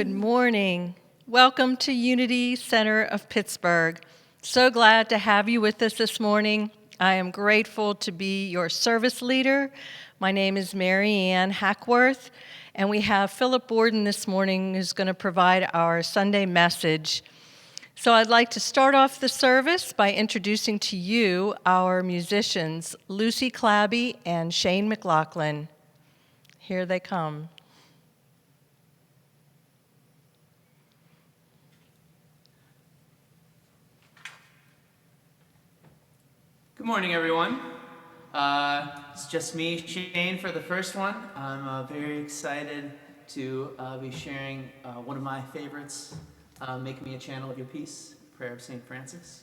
Good morning. Welcome to Unity Center of Pittsburgh. So glad to have you with us this morning. I am grateful to be your service leader. My name is Maryann Hackworth, and we have Philip Borden this morning who's going to provide our Sunday message. So I'd like to start off the service by introducing to you our musicians, Lucy Clabby and Shane McLaughlin. Here they come. Good morning, everyone. It's just me, Shane, for the first one. I'm very excited to be sharing one of my favorites, Make Me a Channel of Your Peace, Prayer of St. Francis.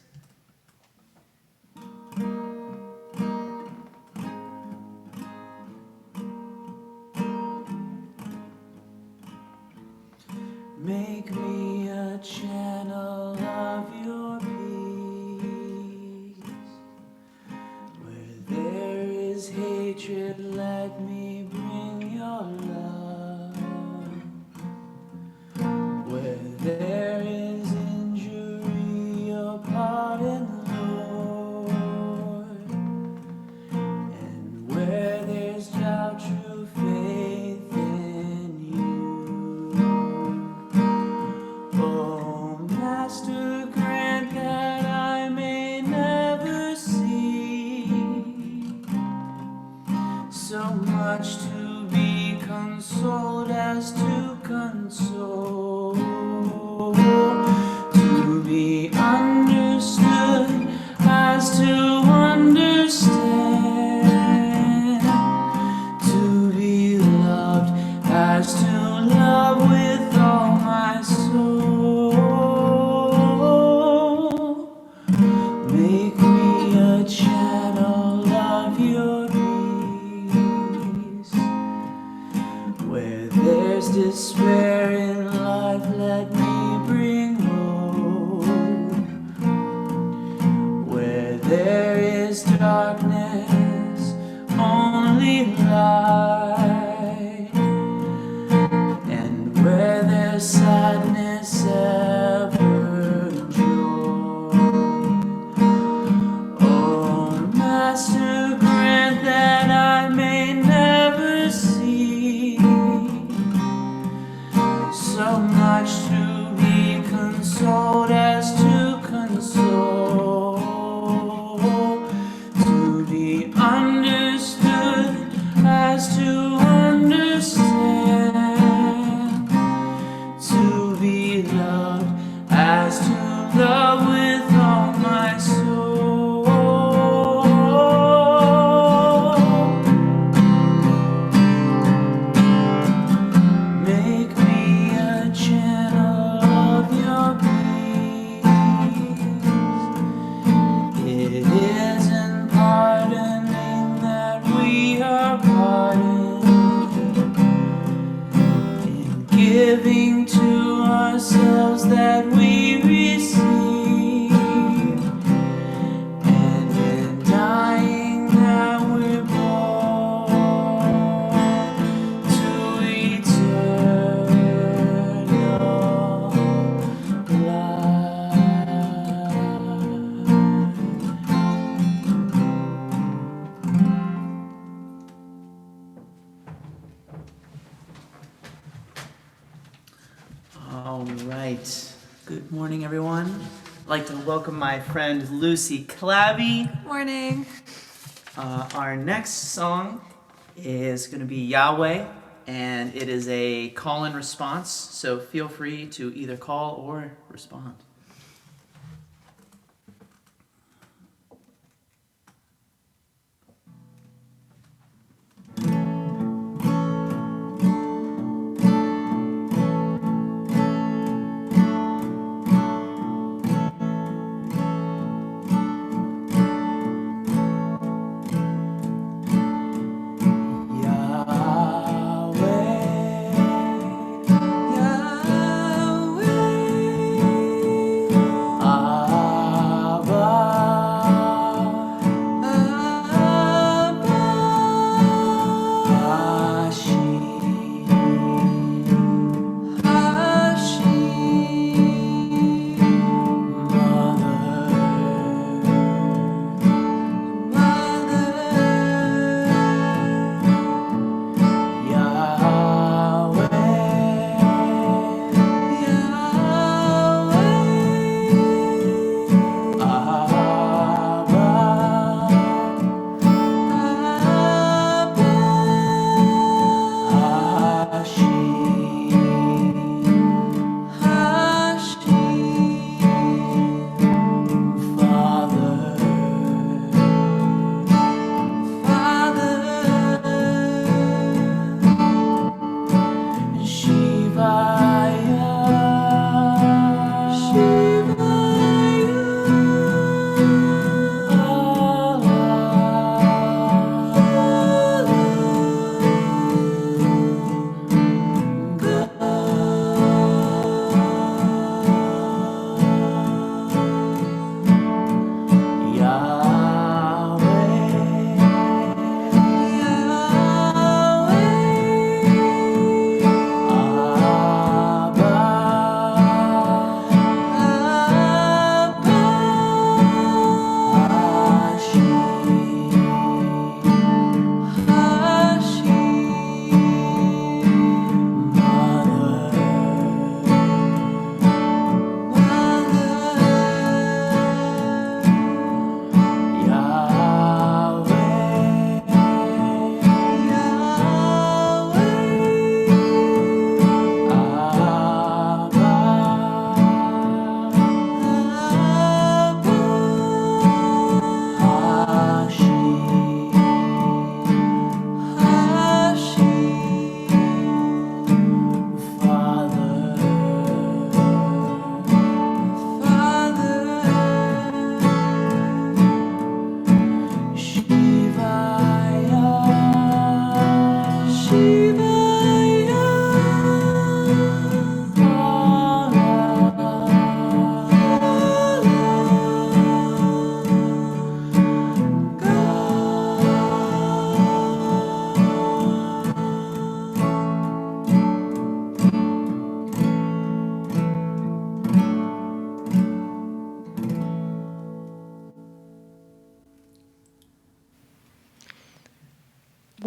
Make me a channel of your peace. There is hatred, let me bring your love. Where there is injury, your pardon, Lord. And where there's doubt, true faith in you. Oh, Master, grant that I may never see so much to be consoled as to console, to be understood as to understand, to be loved as to love with all my soul. Make me a channel of your peace. Where there's despair in life, let me bring hope. Where there is darkness, only light. And where there's sadness, ever joy. Oh, Master, grant that I may never see so much to be consoled as to console, to be understood as to understand, to be loved as to love with all my soul. Make me a channel of your peace. It is in pardoning that we are pardoned, in giving to ourselves that we receive, and in dying that we're born to eternal life. All right. Good morning, everyone. I'd like to welcome my friend Lucy Clabby. Morning. Our next song is going to be Yahweh, and it is a call and response, so feel free to either call or respond. Yahweh, Yahweh.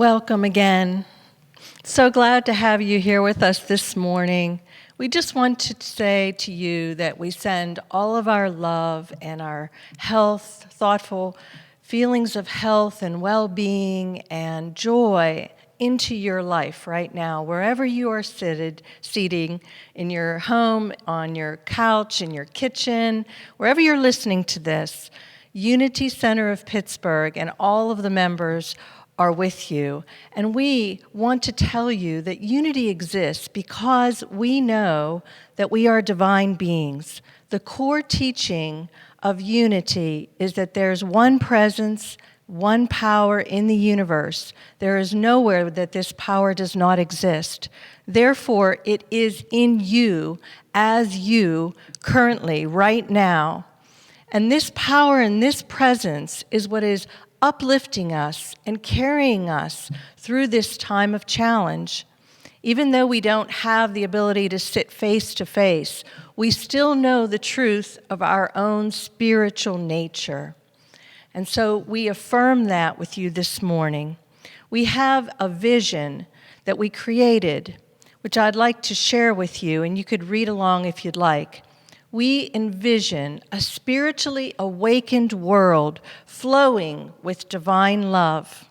Welcome again. So glad to have you here with us this morning. We just want to say to you that we send all of our love and our health, thoughtful feelings of health and well-being and joy into your life right now, wherever you are seating in your home, on your couch, in your kitchen, wherever you're listening to this. Unity Center of Pittsburgh and all of the members are with you. And we want to tell you that unity exists because we know that we are divine beings. The core teaching of unity is that there's one presence, one power in the universe. There is nowhere that this power does not exist. Therefore, it is in you, as you, currently, right now. And this power and this presence is what is uplifting us and carrying us through this time of challenge. Even though we don't have the ability to sit face to face, we still know the truth of our own spiritual nature. And so we affirm that with you this morning. We have a vision that we created, which I'd like to share with you, and you could read along if you'd like. We envision a spiritually awakened world flowing with divine love.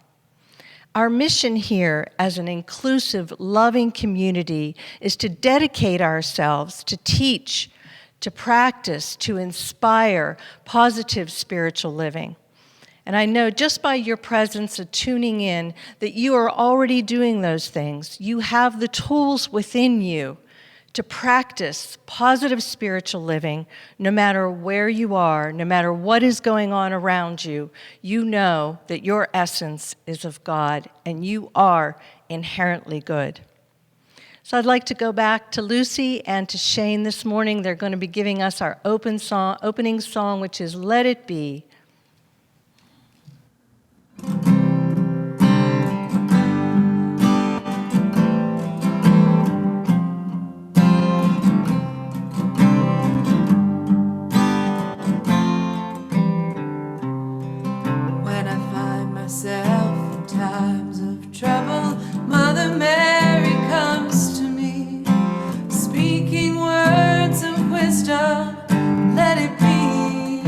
Our mission here as an inclusive, loving community is to dedicate ourselves to teach, to practice, to inspire positive spiritual living. And I know just by your presence of tuning in that you are already doing those things. You have the tools within you to practice positive spiritual living no matter where you are, no matter what is going on around you. You know that your essence is of God and you are inherently good. So I'd like to go back to Lucy and to Shane this morning. They're going to be giving us our opening song, which is Let It Be. In times of trouble, Mother Mary comes to me, speaking words of wisdom, let it be.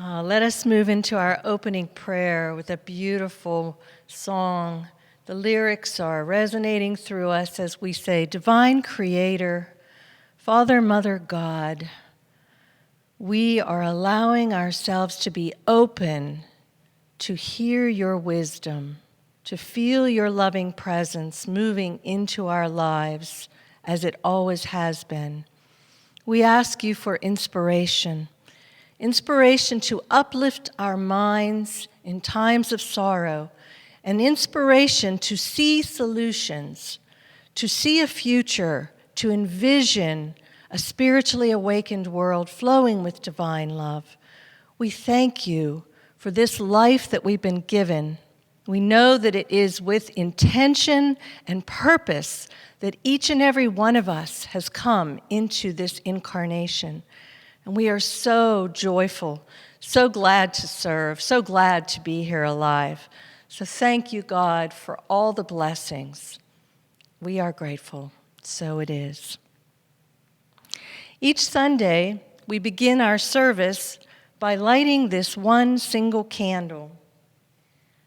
Let us move into our opening prayer with a beautiful song. The lyrics are resonating through us as we say, Divine Creator, Father, Mother, God, we are allowing ourselves to be open to hear your wisdom, to feel your loving presence moving into our lives as it always has been. We ask you for inspiration to uplift our minds in times of sorrow, and inspiration to see solutions, to see a future, to envision a spiritually awakened world flowing with divine love. We thank you for this life that we've been given. We know that it is with intention and purpose that each and every one of us has come into this incarnation. And we are so joyful, so glad to serve, so glad to be here alive. So thank you, God, for all the blessings. We are grateful. So it is. Each Sunday, we begin our service by lighting this one single candle.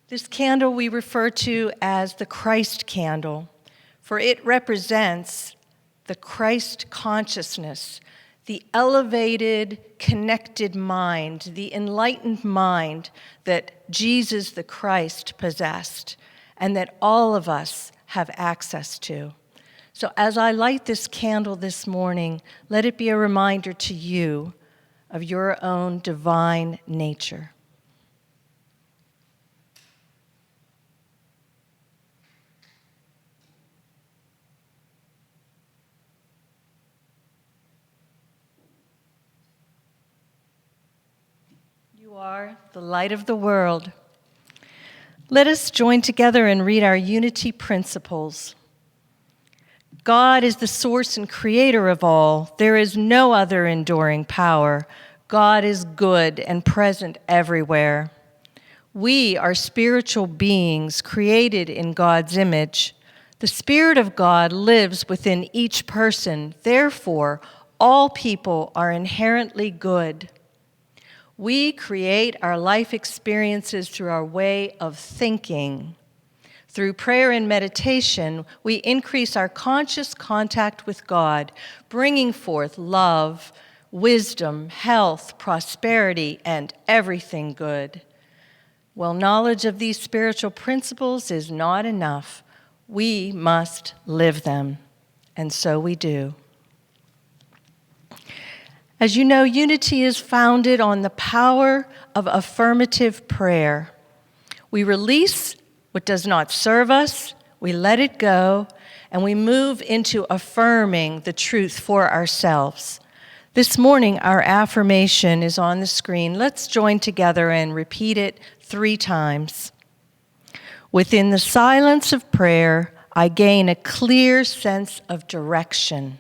This candle we refer to as the Christ candle, for it represents the Christ consciousness, the elevated, connected mind, the enlightened mind that Jesus the Christ possessed and that all of us have access to. So as I light this candle this morning, let it be a reminder to you of your own divine nature. You are the light of the world. Let us join together and read our unity principles. God is the source and creator of all. There is no other enduring power. God is good and present everywhere. We are spiritual beings created in God's image. The Spirit of God lives within each person. Therefore, all people are inherently good. We create our life experiences through our way of thinking. Through prayer and meditation, we increase our conscious contact with God, bringing forth love, wisdom, health, prosperity, and everything good. Well, knowledge of these spiritual principles is not enough. We must live them, and so we do. As you know, unity is founded on the power of affirmative prayer. We release what does not serve us, we let it go, and we move into affirming the truth for ourselves. This morning, our affirmation is on the screen. Let's join together and repeat it 3 times. Within the silence of prayer, I gain a clear sense of direction.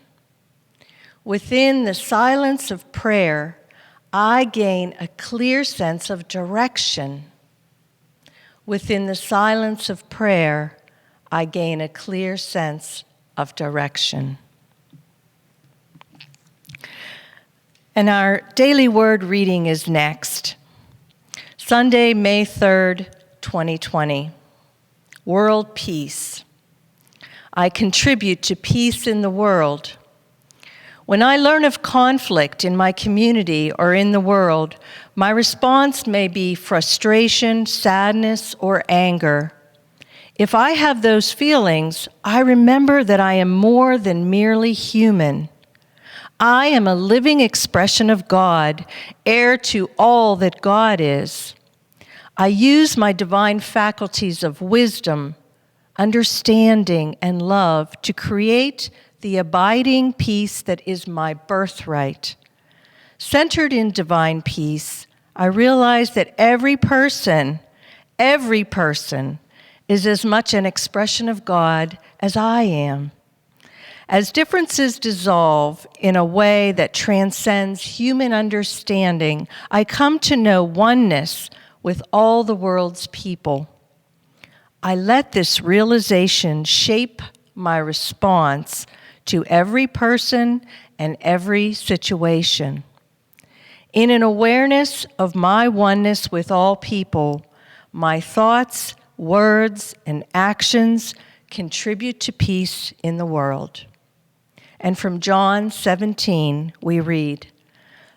Within the silence of prayer, I gain a clear sense of direction. Within the silence of prayer, I gain a clear sense of direction. And our daily word reading is next. Sunday, May 3rd, 2020. World peace. I contribute to peace in the world. When I learn of conflict in my community or in the world, my response may be frustration, sadness, or anger. If I have those feelings, I remember that I am more than merely human. I am a living expression of God, heir to all that God is. I use my divine faculties of wisdom, understanding, and love to create the abiding peace that is my birthright. Centered in divine peace, I realize that every person is as much an expression of God as I am. As differences dissolve in a way that transcends human understanding, I come to know oneness with all the world's people. I let this realization shape my response to every person and every situation. In an awareness of my oneness with all people, my thoughts, words, and actions contribute to peace in the world. And from John 17, we read,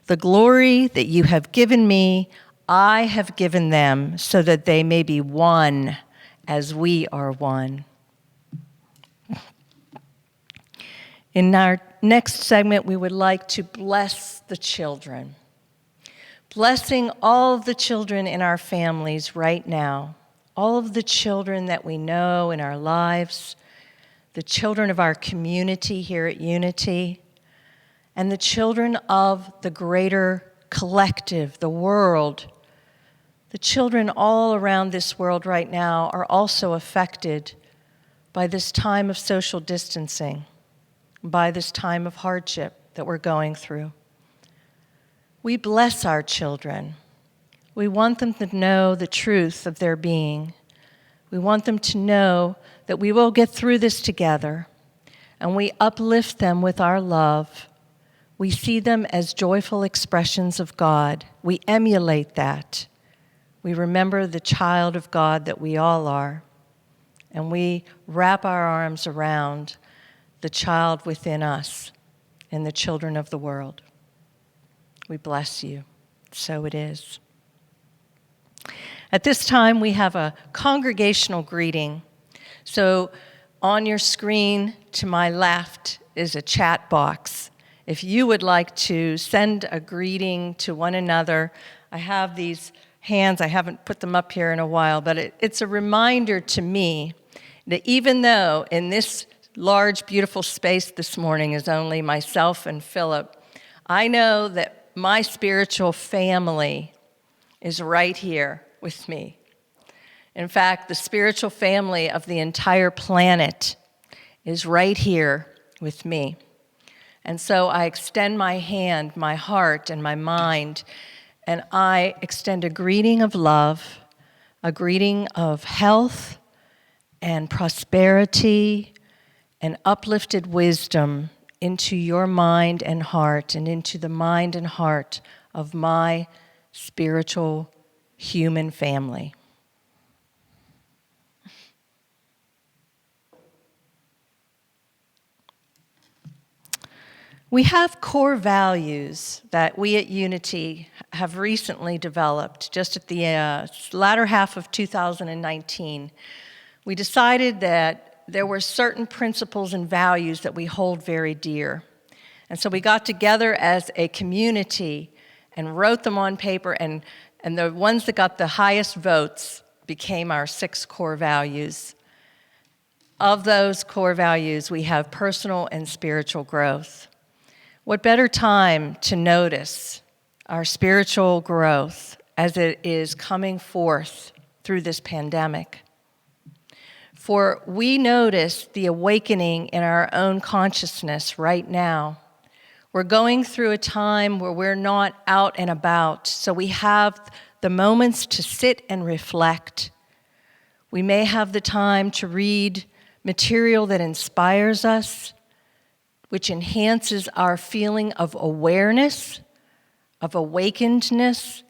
"The glory that you have given me, I have given them, so that they may be one as we are one." In our next segment, we would like to bless the children. Blessing all of the children in our families right now, all of the children that we know in our lives, the children of our community here at Unity, and the children of the greater collective, the world. The children all around this world right now are also affected by this time of social distancing, by this time of hardship that we're going through. We bless our children. We want them to know the truth of their being. We want them to know that we will get through this together, and we uplift them with our love. We see them as joyful expressions of God. We emulate that. We remember the child of God that we all are, and we wrap our arms around the child within us and the children of the world. We bless you. So it is. At this time, we have a congregational greeting. So on your screen to my left is a chat box. If you would like to send a greeting to one another, I have these hands. I haven't put them up here in a while, but it's a reminder to me that even though in this large, beautiful space this morning is only myself and Philip, I know that my spiritual family is right here with me. In fact, the spiritual family of the entire planet is right here with me. And so I extend my hand, my heart, and my mind, and I extend a greeting of love, a greeting of health and prosperity and uplifted wisdom into your mind and heart and into the mind and heart of my spiritual human family. We have core values that we at Unity have recently developed just at the latter half of 2019. We decided that there were certain principles and values that we hold very dear. And so we got together as a community and wrote them on paper, and the ones that got the highest votes became our 6 core values. Of those core values, we have personal and spiritual growth. What better time to notice our spiritual growth as it is coming forth through this pandemic? For we notice the awakening in our own consciousness right now. We're going through a time where we're not out and about, so we have the moments to sit and reflect. We may have the time to read material that inspires us, which enhances our feeling of awareness, of awakenedness,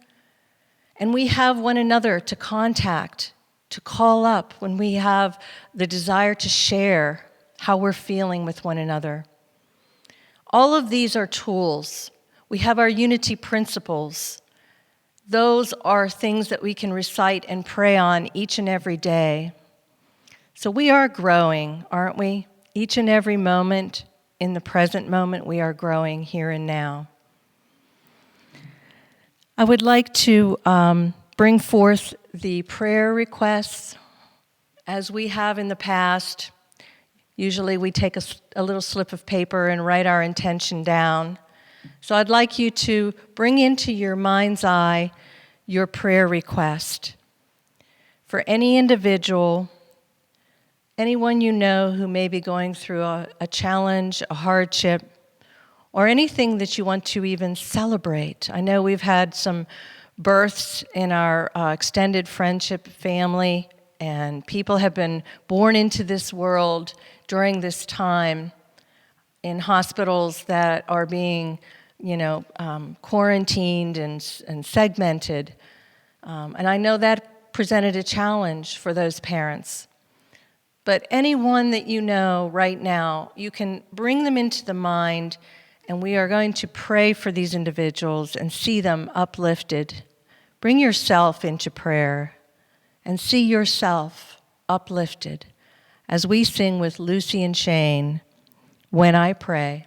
and we have one another to contact, to call up when we have the desire to share how we're feeling with one another. All of these are tools. We have our Unity principles. Those are things that we can recite and pray on each and every day. So we are growing, aren't we? Each and every moment, in the present moment, we are growing here and now. I would like to bring forth the prayer requests. As we have in the past, usually we take a little slip of paper and write our intention down. So I'd like you to bring into your mind's eye your prayer request. For any individual, anyone you know who may be going through a challenge, a hardship, or anything that you want to even celebrate. I know we've had some births in our extended friendship family, and people have been born into this world during this time in hospitals that are being quarantined and segmented. And I know that presented a challenge for those parents. But anyone that you know right now, you can bring them into the mind, and we are going to pray for these individuals and see them uplifted. Bring yourself into prayer and see yourself uplifted as we sing with Lucy and Shane, "When I Pray."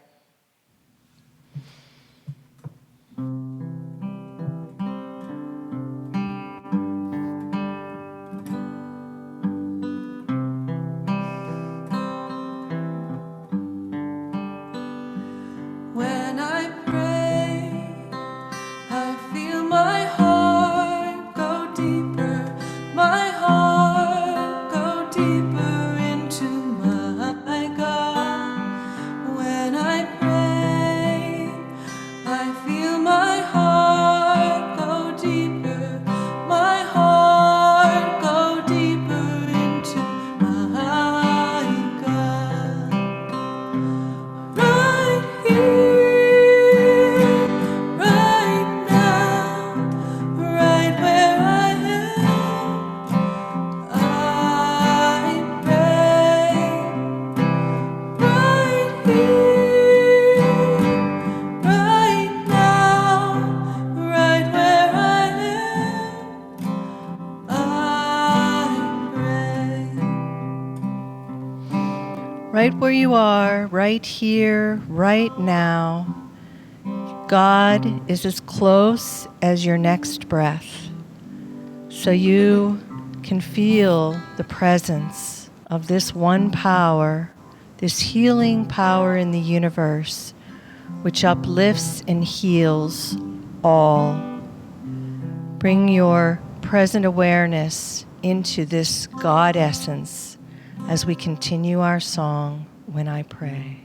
When I pray, I feel my heart go deeper, my heart go deeper into my God. When I pray, I feel my heart go deeper, my heart go deeper into my God. Right here, right now, right where I am, I pray. Right here, right now, right where I am, I pray. Right where you are, right here, right now, God is as close as your next breath. So you can feel the presence of this one power, this healing power in the universe, which uplifts and heals all. Bring your present awareness into this God essence as we continue our song, "When I Pray."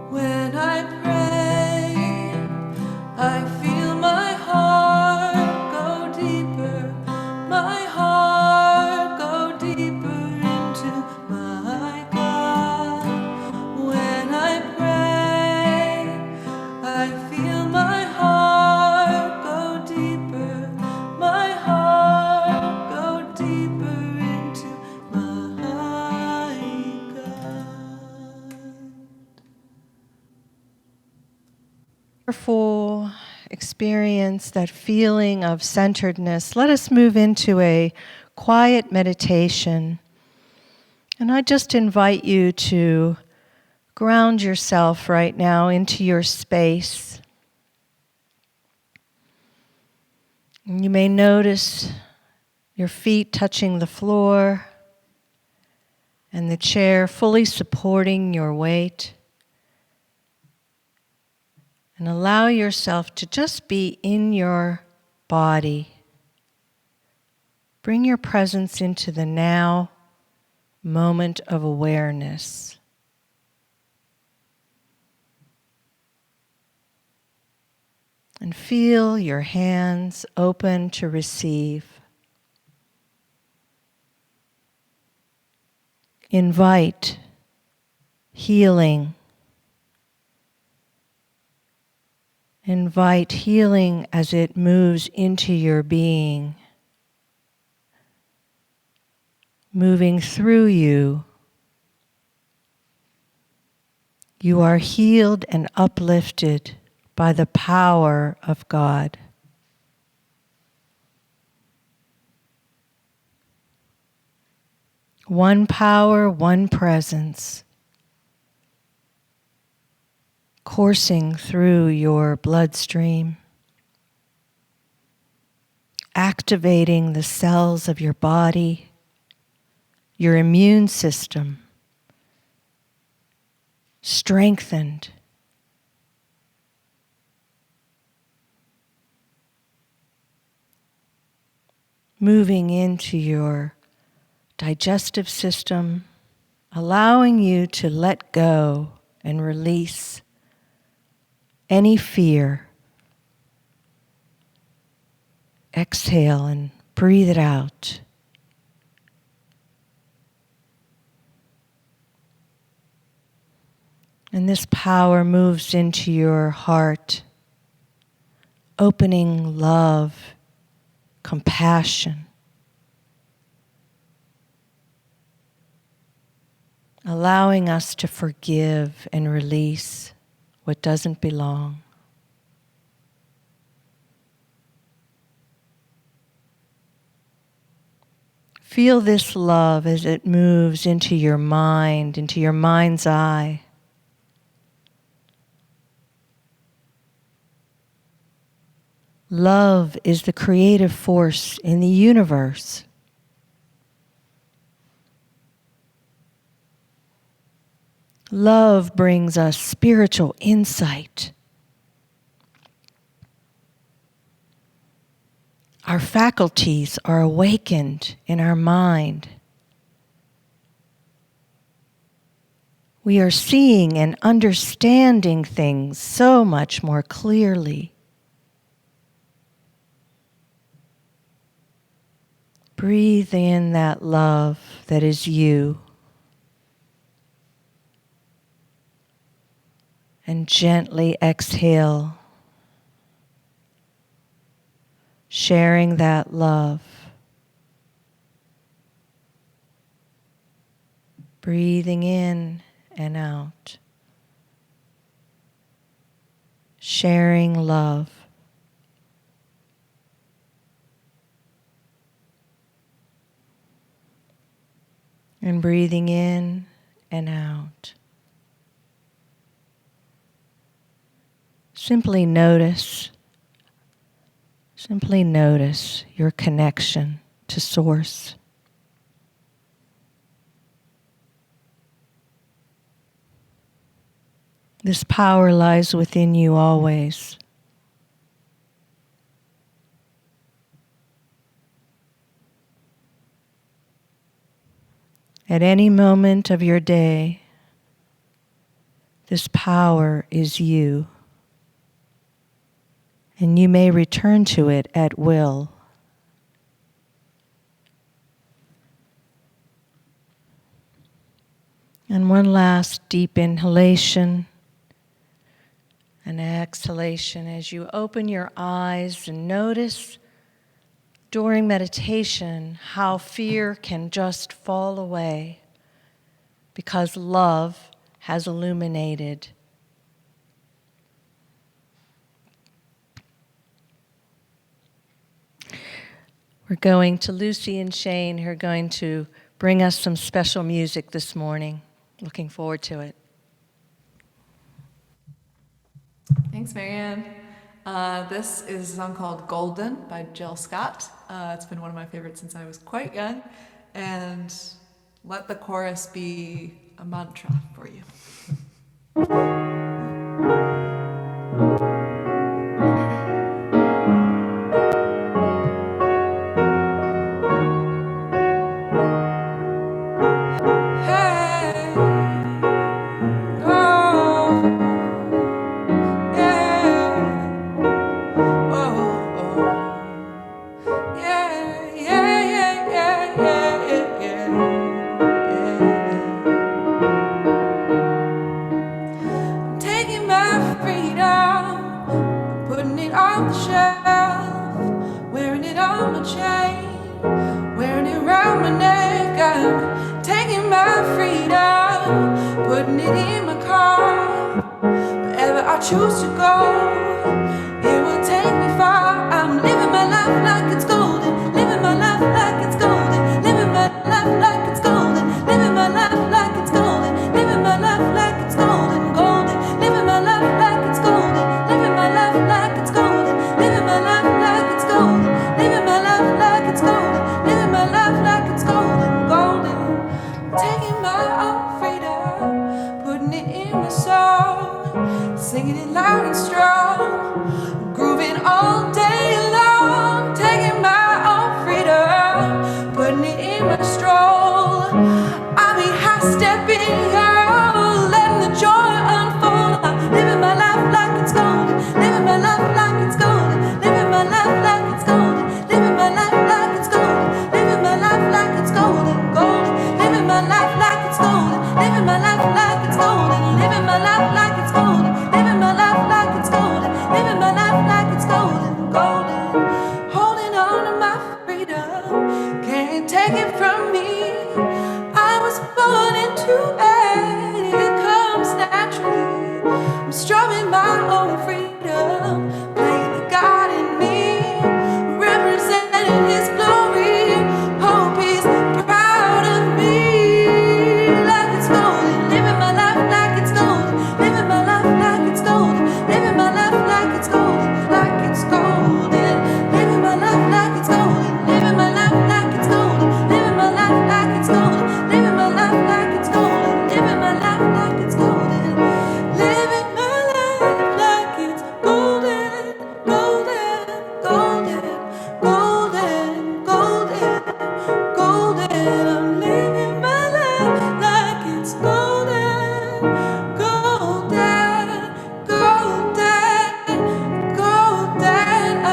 When I pray, I feel my heart go deeper, my heart go deeper into my God. When I pray, I feel my heart go deeper, my heart go deeper into my God. Wonderful experience, that feeling of centeredness. Let us move into a quiet meditation. And I just invite you to ground yourself right now into your space. And you may notice your feet touching the floor and the chair fully supporting your weight. And allow yourself to just be in your body. Bring your presence into the now moment of awareness. And feel your hands open to receive. Invite healing. Invite healing as it moves into your being, moving through you. You are healed and uplifted by the power of God. One power, one presence, coursing through your bloodstream, activating the cells of your body, your immune system, strengthened. Moving into your digestive system, allowing you to let go and release any fear. Exhale and breathe it out. And this power moves into your heart, opening love, compassion, allowing us to forgive and release what doesn't belong. Feel this love as it moves into your mind, into your mind's eye. Love is the creative force in the universe. Love brings us spiritual insight. Our faculties are awakened in our mind. We are seeing and understanding things so much more clearly. Breathe in that love that is you. And gently exhale, sharing that love. Breathing in and out. Sharing love. And breathing in and out. Simply notice your connection to Source. This power lies within you always. At any moment of your day, this power is you. And you may return to it at will. And one last deep inhalation and exhalation as you open your eyes and notice during meditation how fear can just fall away because love has illuminated. We're going to Lucy and Shane, who are going to bring us some special music this morning. Looking forward to it. Thanks, Maryann. This is a song called Golden by Jill Scott. It's been one of my favorites since I was quite young. And let the chorus be a mantra for you. Choose to go, it will take me far. I'm living my life like it's golden, living my life like it's golden, living my life like it's golden, living my life like it's golden, living my life like it's golden, golden, living my life like it's golden, living my life like it's golden, living my life like it's golden, living my life like it's golden, living my life like it's golden, golden. Taking my own freedom, putting it in my soul. Singing it loud and strong, grooving all day long, taking my own freedom, putting it in my stroll. I'll be high-stepping girl, letting the joy unfold. I'm living my life like it's golden, living my life like it's golden, living my life like it's golden, living my life like it's golden, living my life like it's golden, golden, living my life like it's golden, living my life like it's golden, living my life can take it from me. I was born into it, it comes naturally. I'm strumming my own freedom, playing the God in me, representing His glory. Hope He's proud of me, like it's golden. Living my life like it's golden. Living my life like it's golden. Living my life like it's golden, like it's golden. Living my life like it's golden. Living my life like it's golden. Living my life like it's golden. Living my life like it's golden. Living my life like it's golden. Living my life like it's golden, golden, golden, golden, golden, golden. I'm living my life like it's golden, golden, golden, golden.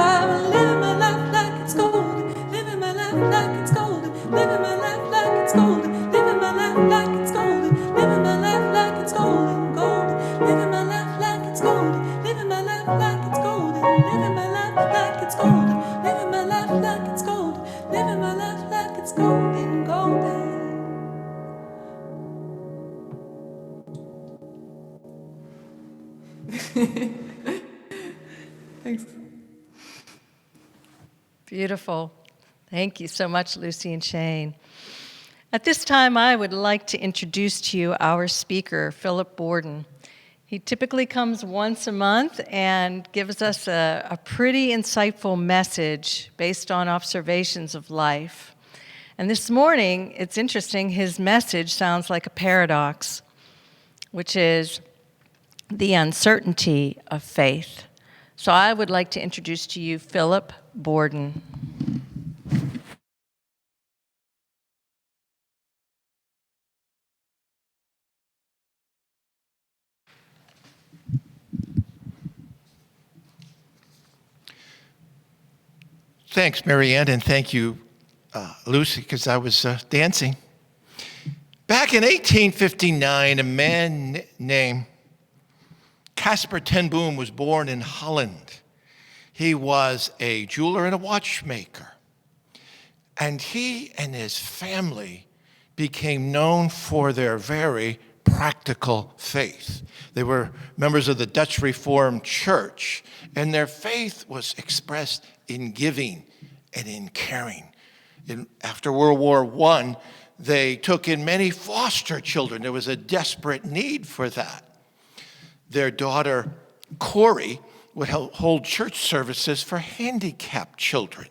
I'm living my life like it's golden, living my life like it's golden, living my life like it's golden, living my life like it's golden, living my life like it's golden, golden, living my life like it's golden, living my life like it's golden, living my life like it's golden, living my life like it's golden, living my life like it's golden, golden. Thanks. Beautiful. Thank you so much, Lucy and Shane. At this time, I would like to introduce to you our speaker, Philip Borden. He typically comes once a month and gives us a pretty insightful message based on observations of life. And this morning, it's interesting, his message sounds like a paradox, which is the uncertainty of faith. So I would like to introduce to you Philip Borden. Thanks, Maryann, and thank you, Lucy, because I was dancing. Back in 1859, a man named Caspar ten Boom was born in Holland. He was a jeweler and a watchmaker. And he and his family became known for their very practical faith. They were members of the Dutch Reformed Church, and their faith was expressed in giving and in caring. After World War I, they took in many foster children. There was a desperate need for that. Their daughter, Corrie, would hold church services for handicapped children.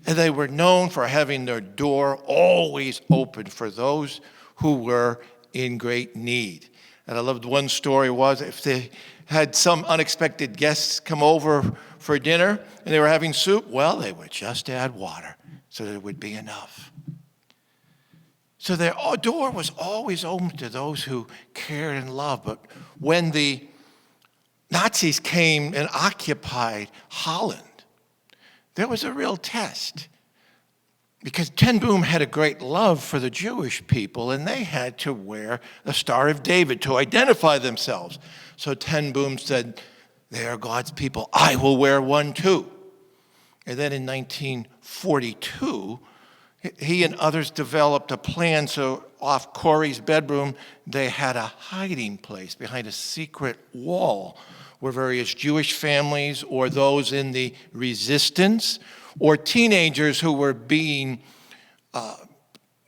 And they were known for having their door always open for those who were in great need. And I loved one story was if they had some unexpected guests come over for dinner and they were having soup, well, they would just add water so that it would be enough. So their door was always open to those who cared and loved. But when the Nazis came and occupied Holland, there was a real test. Because ten Boom had a great love for the Jewish people, and they had to wear the Star of David to identify themselves. So ten Boom said, they are God's people, I will wear one too. And then in 1942, he and others developed a plan, so off Corrie's bedroom, they had a hiding place behind a secret wall where various Jewish families or those in the resistance or teenagers who were being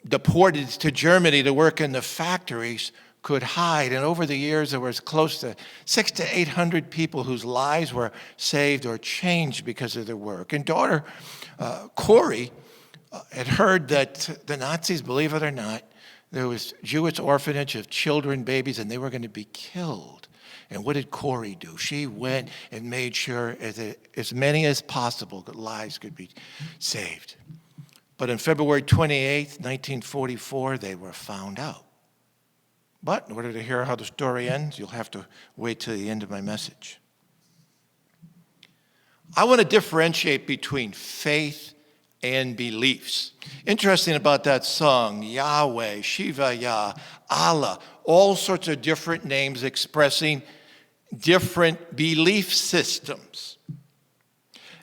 deported to Germany to work in the factories could hide. And over the years, there was close to 600 to 800 people whose lives were saved or changed because of their work. And daughter Corrie had heard that the Nazis, believe it or not, there was Jewish orphanage of children, babies, and they were going to be killed. And what did Corrie do? She went and made sure as many as possible lives could be saved. But on February 28th, 1944, they were found out. But in order to hear how the story ends, you'll have to wait till the end of my message. I want to differentiate between faith and beliefs. Interesting about that song, Yahweh, Shiva Yah, Allah, all sorts of different names expressing different belief systems.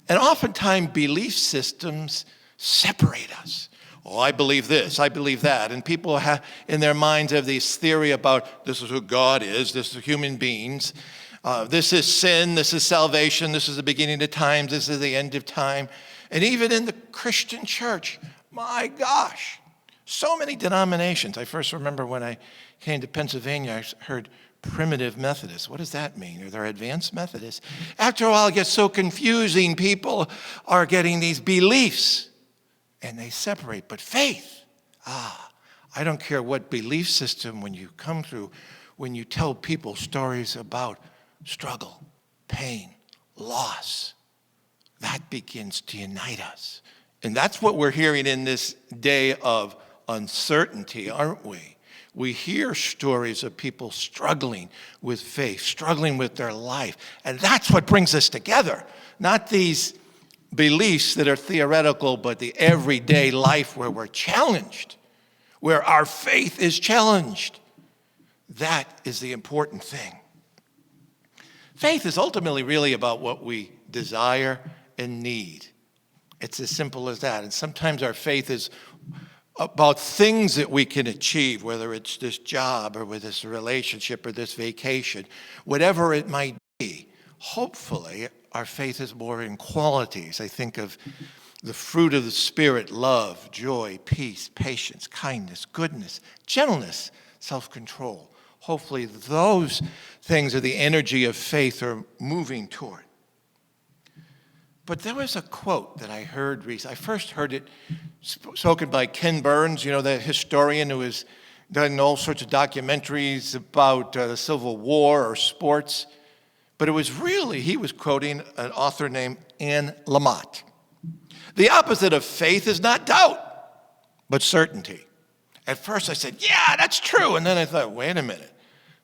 And oftentimes belief systems separate us. Oh, I believe this, I believe that. And people have, in their minds have this theory about this is who God is, this is human beings. This is sin, this is salvation, this is the beginning of times, this is the end of time. And even in the Christian church, my gosh, so many denominations. I first remember when I came to Pennsylvania, I heard primitive Methodists. What does that mean? Are there advanced Methodists? After a while, it gets so confusing. People are getting these beliefs, and they separate. But faith, I don't care what belief system when you come through, when you tell people stories about struggle, pain, loss, that begins to unite us. And that's what we're hearing in this day of uncertainty, aren't we? We hear stories of people struggling with faith, struggling with their life. And that's what brings us together. Not these beliefs that are theoretical, but the everyday life where we're challenged, where our faith is challenged. That is the important thing. Faith is ultimately really about what we desire and need. It's as simple as that. And sometimes our faith is about things that we can achieve, whether it's this job or with this relationship or this vacation, whatever it might be. Hopefully, our faith is more in qualities. I think of the fruit of the Spirit: love, joy, peace, patience, kindness, goodness, gentleness, self-control. Hopefully, those things are the energy of faith are moving toward. But there was a quote that I heard recently. I first heard it spoken by Ken Burns, the historian who has done all sorts of documentaries about the Civil War or sports. But it was really, he was quoting an author named Anne Lamott. The opposite of faith is not doubt, but certainty. At first I said, yeah, that's true. And then I thought, wait a minute,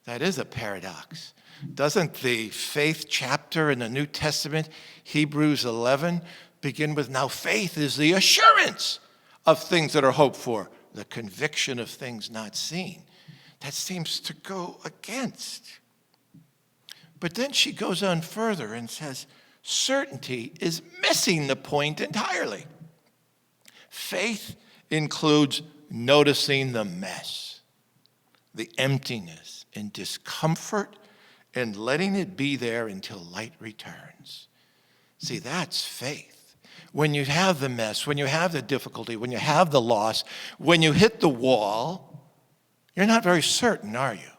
that is a paradox. Doesn't the faith chapter in the New Testament, Hebrews 11, begin with, now faith is the assurance of things that are hoped for, the conviction of things not seen. That seems to go against. But then she goes on further and says, certainty is missing the point entirely. Faith includes noticing the mess, the emptiness and discomfort, and letting it be there until light returns. See, that's faith. When you have the mess, when you have the difficulty, when you have the loss, when you hit the wall, you're not very certain, are you?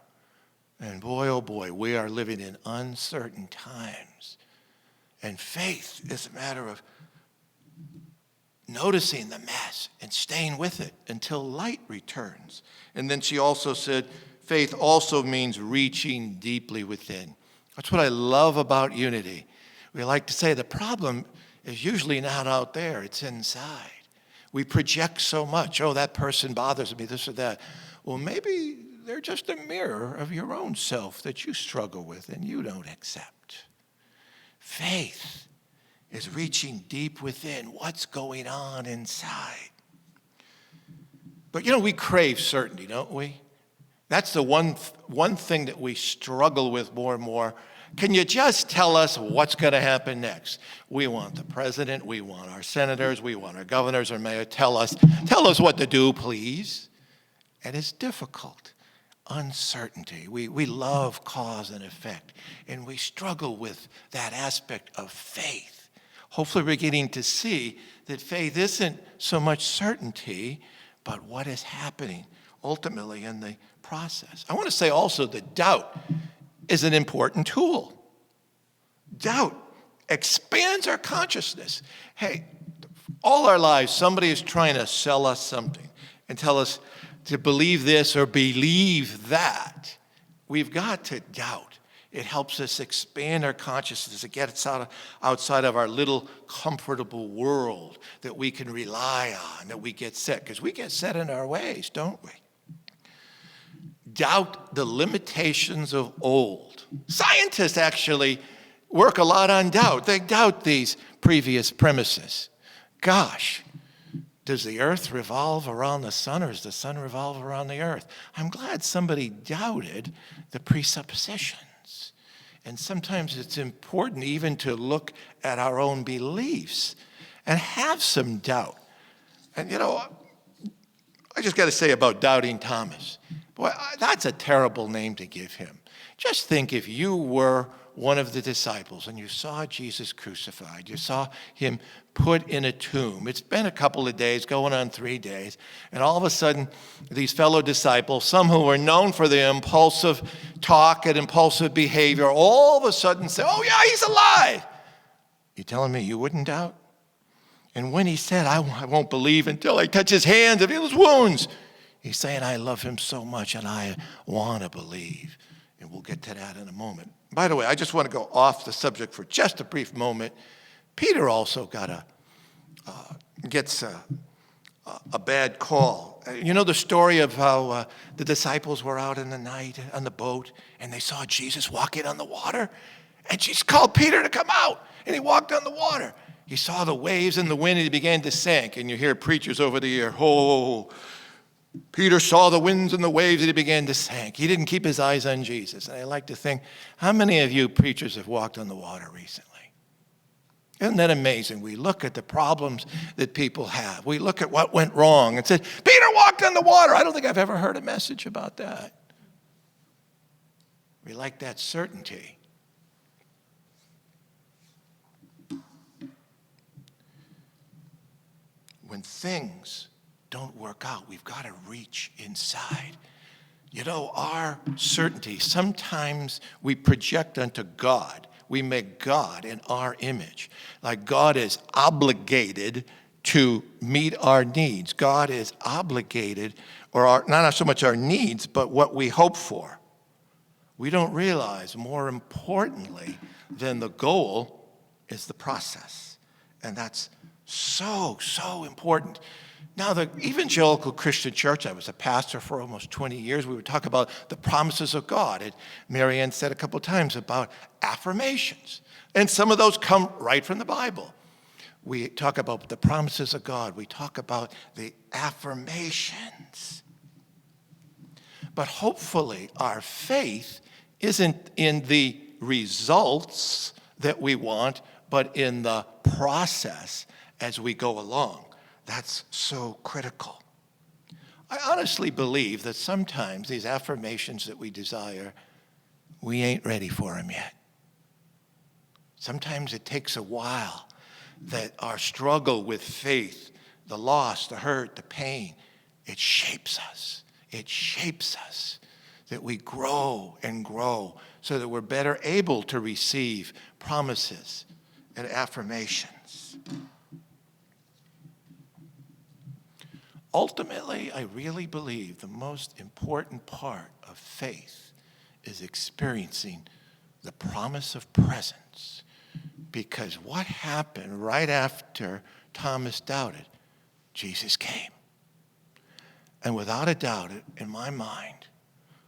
And boy, oh boy, we are living in uncertain times. And faith is a matter of noticing the mess and staying with it until light returns. And then she also said, faith also means reaching deeply within. That's what I love about unity. We like to say the problem is usually not out there, it's inside. We project so much. Oh, that person bothers me, this or that. Well, maybe they're just a mirror of your own self that you struggle with and you don't accept. Faith is reaching deep within what's going on inside. But we crave certainty, don't we? That's the one thing that we struggle with more and more. Can you just tell us what's going to happen next? We want the president, we want our senators, we want our governors or mayor. Tell us what to do, please. And it's difficult. Uncertainty. We love cause and effect, and we struggle with that aspect of faith. Hopefully we're getting to see that faith isn't so much certainty, but what is happening ultimately in the process. I want to say also that doubt is an important tool. Doubt expands our consciousness. Hey, all our lives, somebody is trying to sell us something and tell us to believe this or believe that. We've got to doubt. It helps us expand our consciousness. It gets us outside of our little comfortable world that we can rely on, that we get set. Because we get set in our ways, don't we? Doubt the limitations of old. Scientists actually work a lot on doubt. They doubt these previous premises. Gosh, does the earth revolve around the sun or does the sun revolve around the earth? I'm glad somebody doubted the presuppositions. And sometimes it's important even to look at our own beliefs and have some doubt. And just got to say about doubting Thomas. Boy, that's a terrible name to give him. Just think if you were one of the disciples and you saw Jesus crucified, you saw him put in a tomb. It's been a couple of days, going on 3 days, and all of a sudden, these fellow disciples, some who were known for their impulsive talk and impulsive behavior, all of a sudden say, oh yeah, he's alive. You telling me you wouldn't doubt? And when he said, I won't believe until I touch his hands and feel his wounds, he's saying, I love him so much and I want to believe. And we'll get to that in a moment. By the way, I just want to go off the subject for just a brief moment. Peter also gets a bad call. You know the story of how the disciples were out in the night on the boat and they saw Jesus walking on the water? And Jesus called Peter to come out, and he walked on the water. He saw the waves and the wind, and he began to sink. And you hear preachers over the year, oh, Peter saw the winds and the waves, and he began to sink. He didn't keep his eyes on Jesus. And I like to think, how many of you preachers have walked on the water recently? Isn't that amazing? We look at the problems that people have. We look at what went wrong and said, Peter walked on the water. I don't think I've ever heard a message about that. We like that certainty. When things don't work out, we've got to reach inside. You know, our certainty, sometimes we project onto God. We make God in our image. Like God is obligated to meet our needs. God is obligated, or not so much our needs, but what we hope for. We don't realize, more importantly than the goal is the process. And that's so important. Now, the evangelical Christian church, I was a pastor for almost 20 years, we would talk about the promises of God. And Maryann said a couple times about affirmations. And some of those come right from the Bible. We talk about the promises of God. We talk about the affirmations. But hopefully our faith isn't in the results that we want, but in the process as we go along. That's so critical. I honestly believe that sometimes these affirmations that we desire, we ain't ready for them yet. Sometimes it takes a while that our struggle with faith, the loss, the hurt, the pain, it shapes us. It shapes us that we grow and grow so that we're better able to receive promises and affirmations. Ultimately, I really believe the most important part of faith is experiencing the promise of presence. Because what happened right after Thomas doubted? Jesus came. And without a doubt, in my mind,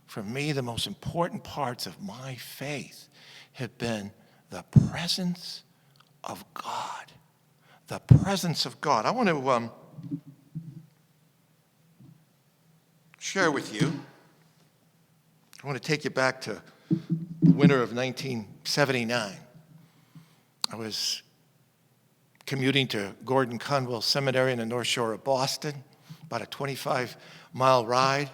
for me, the most important parts of my faith have been the presence of God. The presence of God. I want to share with you. I want to take you back to the winter of 1979. I was commuting to Gordon Conwell Seminary in the North Shore of Boston, about a 25-mile ride,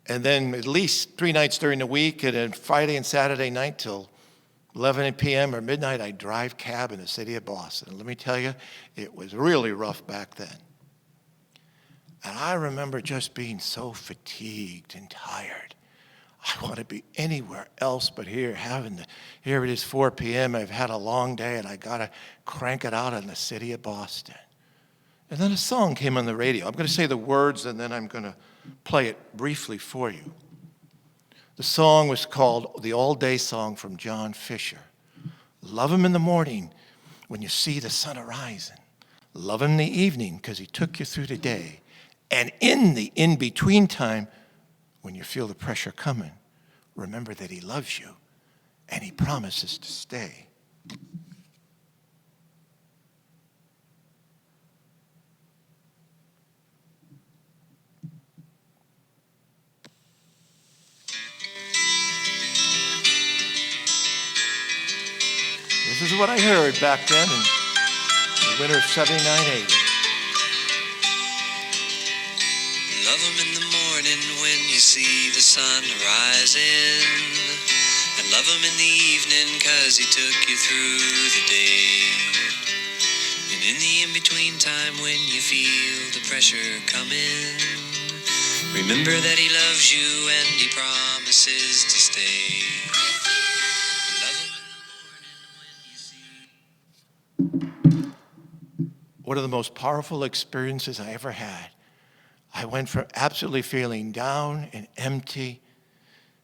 and then at least 3 nights during the week, and then Friday and Saturday night till 11 p.m. or midnight, I'd drive cab in the city of Boston. And let me tell you, it was really rough back then. And I remember just being so fatigued and tired. I want to be anywhere else but here. Here it is 4 p.m. I've had a long day, and I got to crank it out in the city of Boston. And then a song came on the radio. I'm going to say the words, and then I'm going to play it briefly for you. The song was called the All Day Song from John Fisher. Love him in the morning when you see the sun arising. Love him in the evening because he took you through the day. And in the in-between time, when you feel the pressure coming, remember that he loves you and he promises to stay. This is what I heard back then in the winter of 79, 80. Love him in the morning when you see the sun rising. And love him in the evening 'cause he took you through the day. And in the in-between time when you feel the pressure coming, remember that he loves you and he promises to stay. Love him in the morning when you see. One of the most powerful experiences I ever had. I went from absolutely feeling down and empty,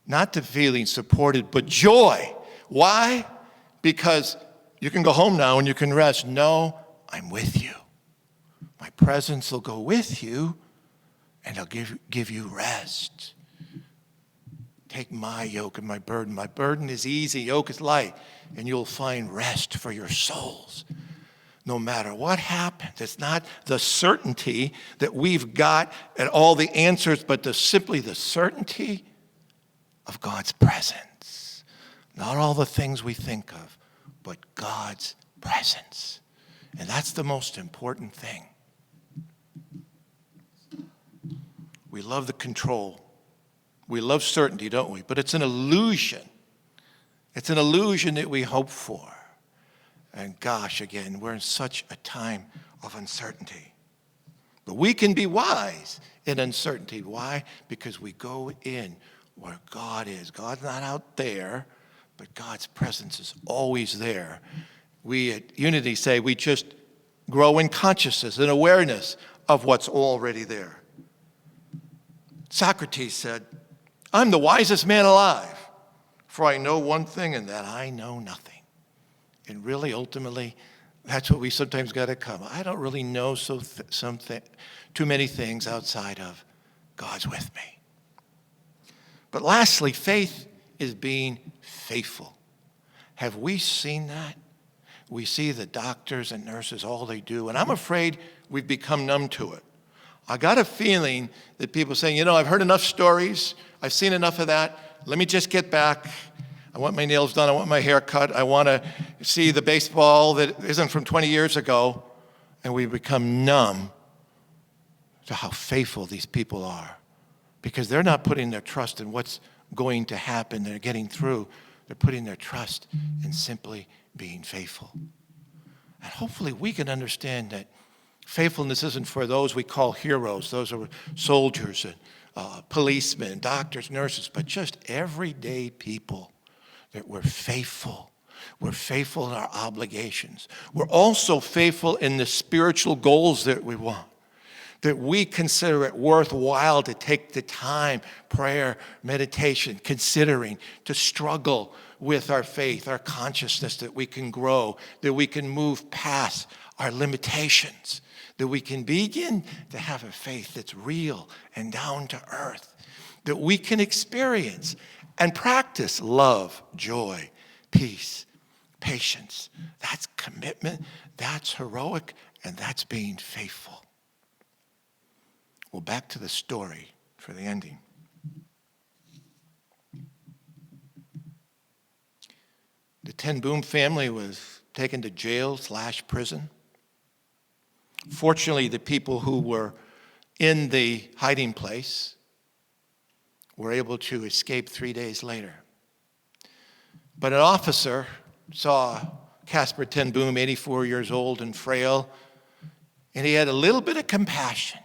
not to feeling supported, but joy. Why? Because you can go home now and you can rest. No, I'm with you. My presence will go with you and I'll give you rest. Take my yoke and my burden. My burden is easy, yoke is light, and you'll find rest for your souls. No matter what happens, it's not the certainty that we've got and all the answers, but simply the certainty of God's presence. Not all the things we think of, but God's presence. And that's the most important thing. We love the control. We love certainty, don't we? But it's an illusion. It's an illusion that we hope for. And gosh, again, we're in such a time of uncertainty. But we can be wise in uncertainty. Why? Because we go in where God is. God's not out there, but God's presence is always there. We at Unity say we just grow in consciousness and awareness of what's already there. Socrates said, I'm the wisest man alive, for I know one thing, and that I know nothing. And really, ultimately, that's what we sometimes got to come. I don't really know too many things outside of God's with me. But lastly, faith is being faithful. Have we seen that? We see the doctors and nurses, all they do, and I'm afraid we've become numb to it. I got a feeling that people are saying, I've heard enough stories, I've seen enough of that, let me just get back. I want my nails done. I want my hair cut. I want to see the baseball that isn't from 20 years ago. And we become numb to how faithful these people are. Because they're not putting their trust in what's going to happen. They're getting through. They're putting their trust in simply being faithful. And hopefully we can understand that faithfulness isn't for those we call heroes. Those are soldiers and policemen, doctors, nurses, but just everyday people. That we're faithful. We're faithful in our obligations. We're also faithful in the spiritual goals that we want. That we consider it worthwhile to take the time, prayer, meditation, considering, to struggle with our faith, our consciousness, that we can grow, that we can move past our limitations, that we can begin to have a faith that's real and down to earth, that we can experience and practice love, joy, peace, patience. That's commitment, that's heroic, and that's being faithful. Well, back to the story for the ending. The Ten Boom family was taken to jail/prison. Fortunately, the people who were in the hiding place were able to escape 3 days later. But an officer saw Casper Ten Boom, 84 years old and frail, and he had a little bit of compassion.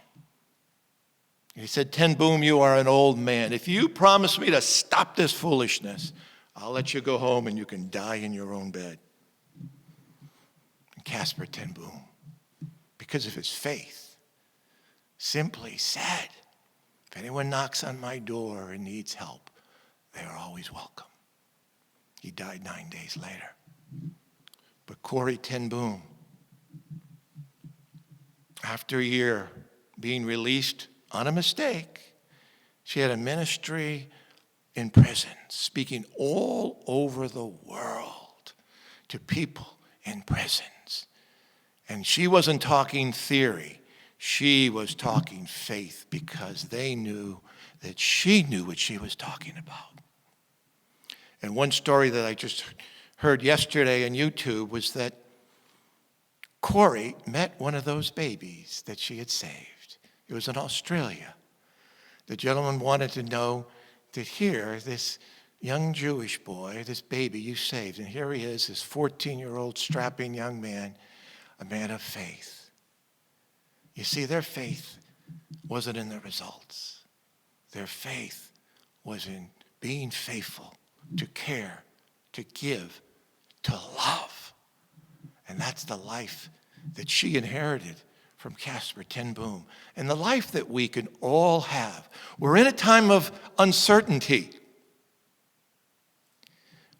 He said, Ten Boom, you are an old man. If you promise me to stop this foolishness, I'll let you go home and you can die in your own bed. And Casper Ten Boom, because of his faith, simply said, if anyone knocks on my door and needs help, they are always welcome. He died 9 days later. But Corrie Ten Boom, after a year being released on a mistake, she had a ministry in prison, speaking all over the world to people in prisons. And she wasn't talking theory. She was talking faith, because they knew that she knew what she was talking about. And one story that I just heard yesterday on YouTube was that Corrie met one of those babies that she had saved. It was in Australia. The gentleman wanted to know that here, this young Jewish boy, this baby you saved, and here he is, this 14-year-old strapping young man, a man of faith. You see, their faith wasn't in the results. Their faith was in being faithful, to care, to give, to love. And that's the life that she inherited from Casper ten Boom, and the life that we can all have. We're in a time of uncertainty,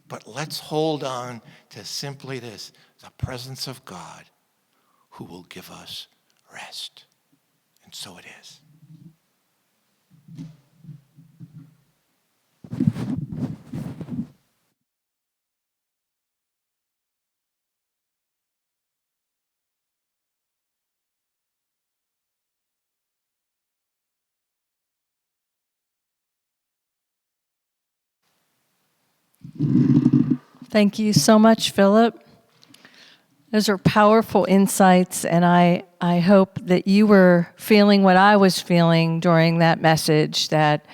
but let's hold on to simply this, the presence of God who will give us rest. And so it is. Thank you so much, Philip. Those are powerful insights, and I hope that you were feeling what I was feeling during that message, that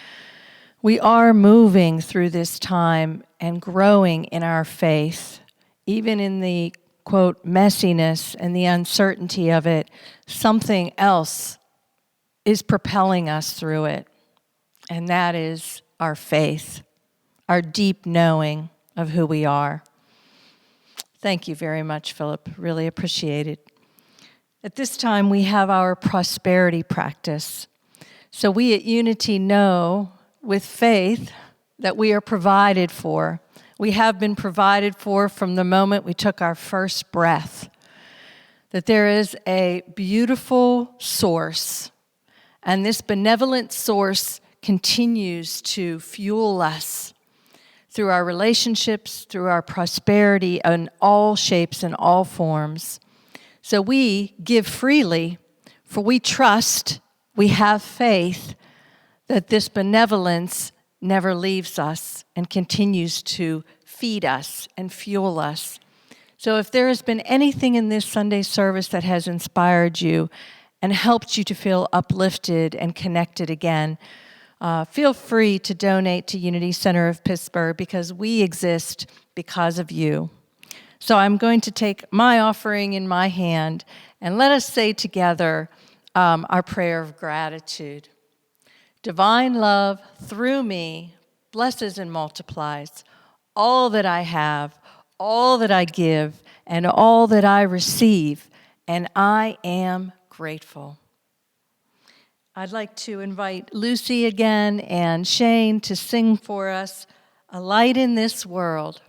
we are moving through this time and growing in our faith, even in the, quote, messiness and the uncertainty of it. Something else is propelling us through it, and that is our faith, our deep knowing of who we are. Thank you very much, Philip. Really appreciate it. At this time, we have our prosperity practice. So we at Unity know with faith that we are provided for. We have been provided for from the moment we took our first breath. That there is a beautiful source, and this benevolent source continues to fuel us through our relationships, through our prosperity in all shapes and all forms. So we give freely, for we trust, we have faith that this benevolence never leaves us and continues to feed us and fuel us. So if there has been anything in this Sunday service that has inspired you and helped you to feel uplifted and connected again, feel free to donate to Unity Center of Pittsburgh, because we exist because of you. So I'm going to take my offering in my hand, and let us say together our prayer of gratitude. Divine love through me blesses and multiplies all that I have, all that I give, and all that I receive, and I am grateful. I'd like to invite Lucy again and Shane to sing for us, A Light in This World.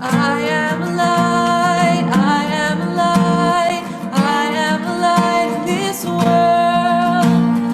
I am a light in this world.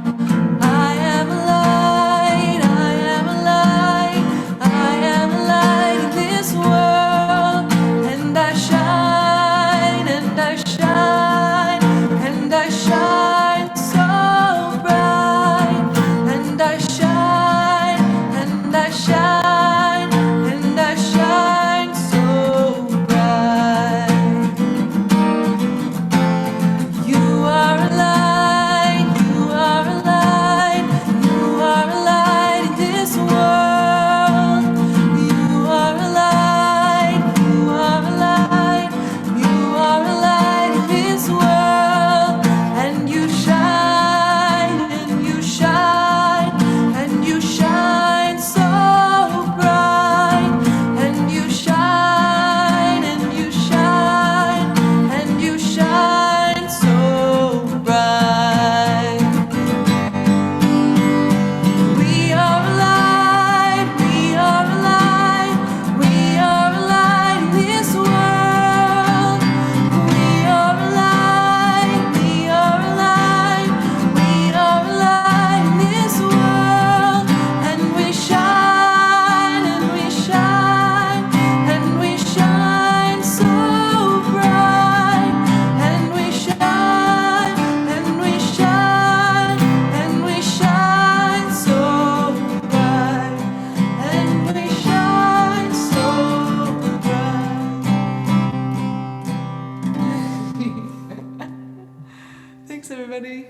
everybody.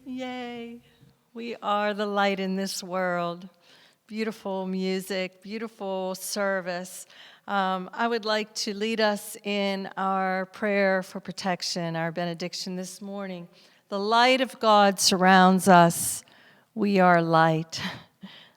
Yay. We are the light in this world. Beautiful music, beautiful service. I would like to lead us in our prayer for protection, our benediction this morning. The light of God surrounds us. We are light.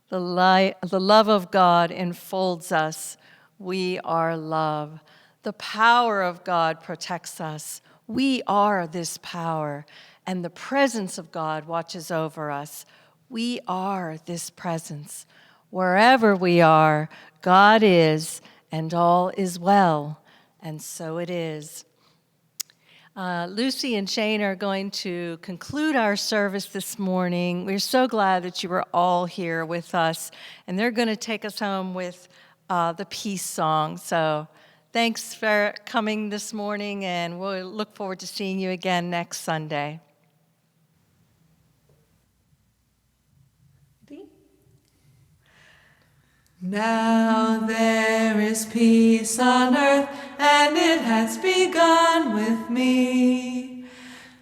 The love of God enfolds us. We are love. The power of God protects us. We are this power. And the presence of God watches over us. We are this presence. Wherever we are, God is, and all is well. And so it is. Lucy and Shane are going to conclude our service this morning. We're so glad that you were all here with us, and they're going to take us home with the peace song. So thanks for coming this morning, and we'll look forward to seeing you again next Sunday. Now there is peace on earth, and it has begun with me.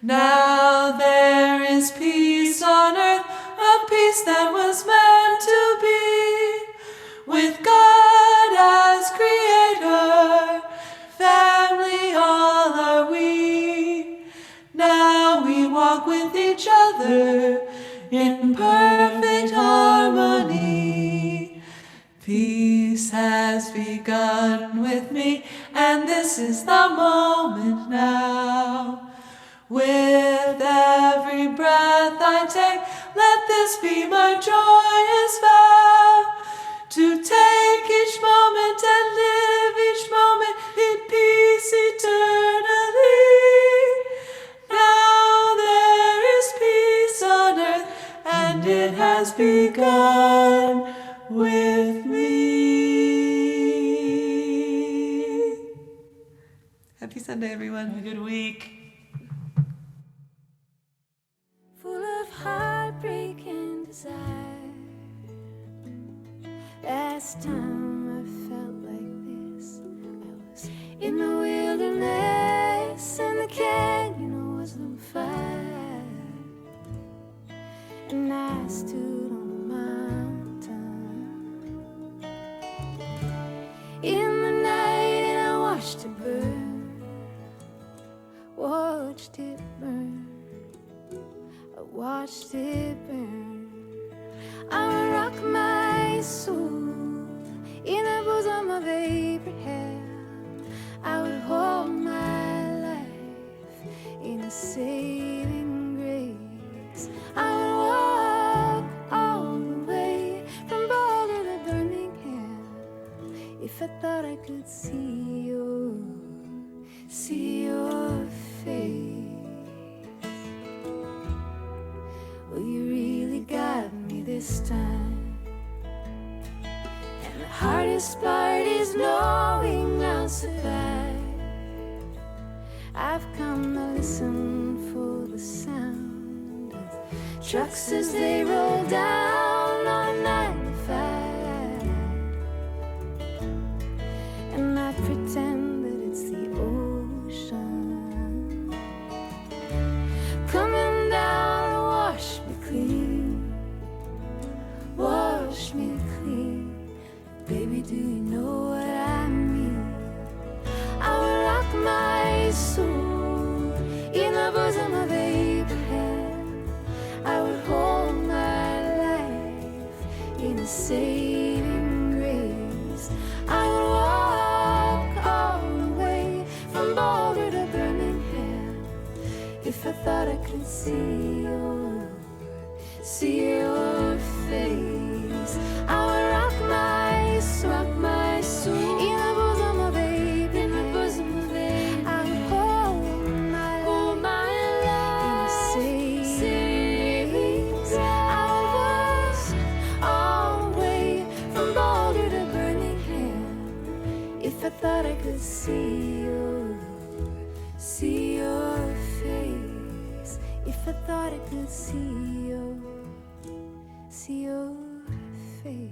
Now there is peace on earth, a peace that was meant to be. With God as creator, family all are we. Now we walk with each other in perfect harmony. Peace has begun with me, and this is the moment now. With every breath I take, let this be my joyous vow. To take each moment and live each moment in peace eternally. Now there is peace on earth, and it has begun with me. Happy Sunday, everyone. Have a good week. Full of heartbreak and desire. Last time I felt like this, I was in the wilderness, and the canyon was on fire, and I stood on a mountain in the night, and I watched it burn, watched it burn, I watched it burn. I would rock my soul in the bosom of Abraham. I would hold my life in a saving grace. I would walk all the way from Boulder to Birmingham if I thought I could see your face. Well, you really got me this time. And the hardest part is knowing I'll survive. I've come to listen for the sound of trucks as they roll down on 95. And I pretend that it's the ocean coming down to wash me clean, wash me clean. Baby, do you know what I mean? I will rock my soul in the bosom of Abraham. I would hold my life in a saving grace. I would walk all the way from Boulder to Birmingham if I thought I could see your face. I would rock my soul in the bosom of Abraham. I would hold my life in a saving grace. I would walk all the way from Boulder to Birmingham if I thought I could see your face. If I thought I could see your face.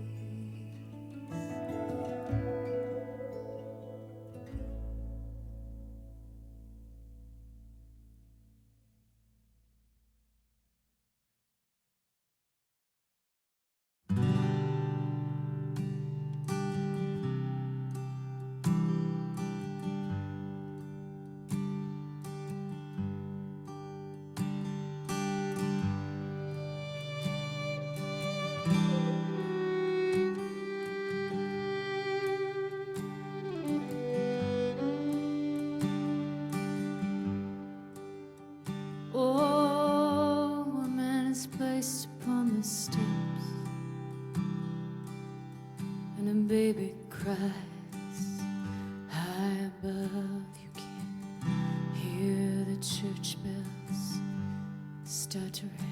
baby cries high above. You can hear the church bells start to ring.